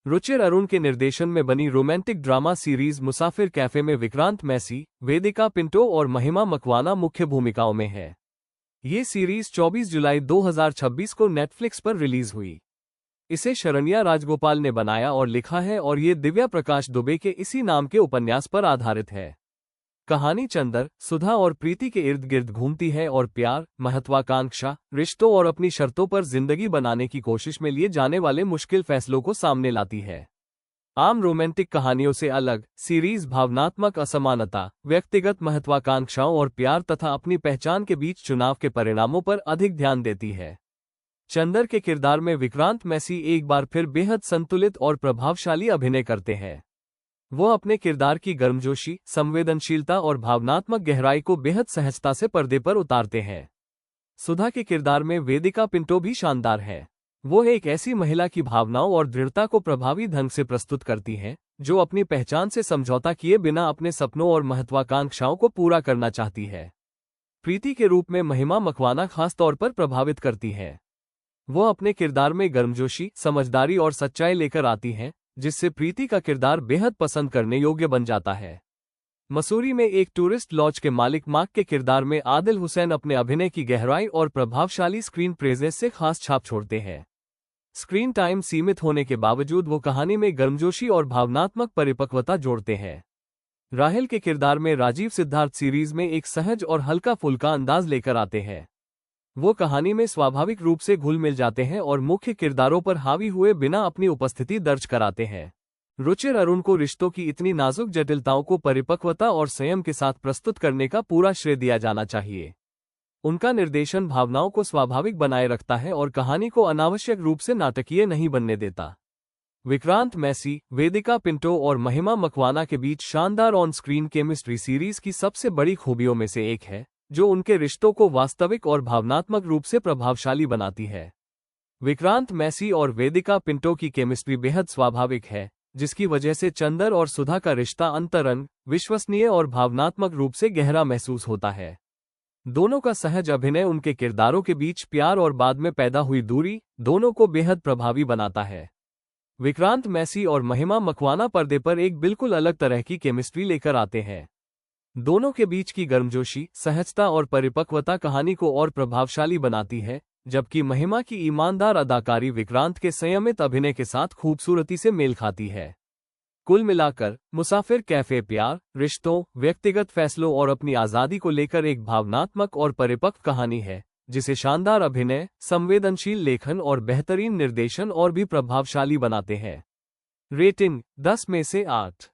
रुचिर अरुण के निर्देशन में बनी रोमांटिक ड्रामा सीरीज मुसाफिर कैफे में विक्रांत मैसी, वेदिका पिंटो और महिमा मकवाना मुख्य भूमिकाओं में है। ये सीरीज 24 जुलाई 2026 को नेटफ्लिक्स पर रिलीज हुई। इसे शरण्या राजगोपाल ने बनाया और लिखा है और ये दिव्या प्रकाश दुबे के इसी नाम के उपन्यास पर आधारित है। कहानी चंदर, सुधा और प्रीति के इर्द गिर्द घूमती है और प्यार, महत्वाकांक्षा, रिश्तों और अपनी शर्तों पर जिंदगी बनाने की कोशिश में लिए जाने वाले मुश्किल फैसलों को सामने लाती है। आम रोमांटिक कहानियों से अलग, सीरीज भावनात्मक असमानता, व्यक्तिगत महत्वाकांक्षाओं और प्यार तथा अपनी पहचान के बीच चुनाव के परिणामों पर अधिक ध्यान देती है। चंदर के किरदार में विक्रांत मैसी एक बार फिर बेहद संतुलित और प्रभावशाली अभिनय करते हैं। वो अपने किरदार की गर्मजोशी, संवेदनशीलता और भावनात्मक गहराई को बेहद सहजता से पर्दे पर उतारते हैं। सुधा के किरदार में वेदिका पिंटो भी शानदार है। वो एक ऐसी महिला की भावनाओं और दृढ़ता को प्रभावी ढंग से प्रस्तुत करती हैं, जो अपनी पहचान से समझौता किए बिना अपने सपनों और महत्वाकांक्षाओं को पूरा करना चाहती है। प्रीति के रूप में महिमा मकवाना खास तौर पर प्रभावित करती है। वो अपने किरदार में गर्मजोशी, समझदारी और सच्चाई लेकर आती हैं, जिससे प्रीति का किरदार बेहद पसंद करने योग्य बन जाता है। मसूरी में एक टूरिस्ट लॉज के मालिक मार्क के किरदार में आदिल हुसैन अपने अभिनय की गहराई और प्रभावशाली स्क्रीन प्रेजेंस से खास छाप छोड़ते हैं। स्क्रीन टाइम सीमित होने के बावजूद वो कहानी में गर्मजोशी और भावनात्मक परिपक्वता जोड़ते हैं। राहेल के किरदार में राजीव सिद्धार्थ सीरीज में एक सहज और हल्का फुल्का अंदाज लेकर आते हैं। वो कहानी में स्वाभाविक रूप से घुल मिल जाते हैं और मुख्य किरदारों पर हावी हुए बिना अपनी उपस्थिति दर्ज कराते हैं। रुचिर अरुण को रिश्तों की इतनी नाजुक जटिलताओं को परिपक्वता और संयम के साथ प्रस्तुत करने का पूरा श्रेय दिया जाना चाहिए। उनका निर्देशन भावनाओं को स्वाभाविक बनाए रखता है और कहानी को अनावश्यक रूप से नाटकीय नहीं बनने देता। विक्रांत मैसी, वेदिका पिंटो और महिमा मकवाना के बीच शानदार ऑन स्क्रीन केमिस्ट्री सीरीज की सबसे बड़ी खूबियों में से एक है, जो उनके रिश्तों को वास्तविक और भावनात्मक रूप से प्रभावशाली बनाती है। विक्रांत मैसी और वेदिका पिंटो की केमिस्ट्री बेहद स्वाभाविक है, जिसकी वजह से चंदर और सुधा का रिश्ता अंतरंग, विश्वसनीय और भावनात्मक रूप से गहरा महसूस होता है। दोनों का सहज अभिनय उनके किरदारों के बीच प्यार और बाद में पैदा हुई दूरी, दोनों को बेहद प्रभावी बनाता है। विक्रांत मैसी और महिमा मकवाना पर्दे पर एक बिल्कुल अलग तरह की केमिस्ट्री लेकर आते हैं। दोनों के बीच की गर्मजोशी, सहजता और परिपक्वता कहानी को और प्रभावशाली बनाती है, जबकि महिमा की ईमानदार अदाकारी विक्रांत के संयमित अभिनय के साथ खूबसूरती से मेल खाती है। कुल मिलाकर मुसाफिर कैफे प्यार, रिश्तों, व्यक्तिगत फैसलों और अपनी आज़ादी को लेकर एक भावनात्मक और परिपक्व कहानी है, जिसे शानदार अभिनय, संवेदनशील लेखन और बेहतरीन निर्देशन और भी प्रभावशाली बनाते हैं। रेटिंग 10 में से 8।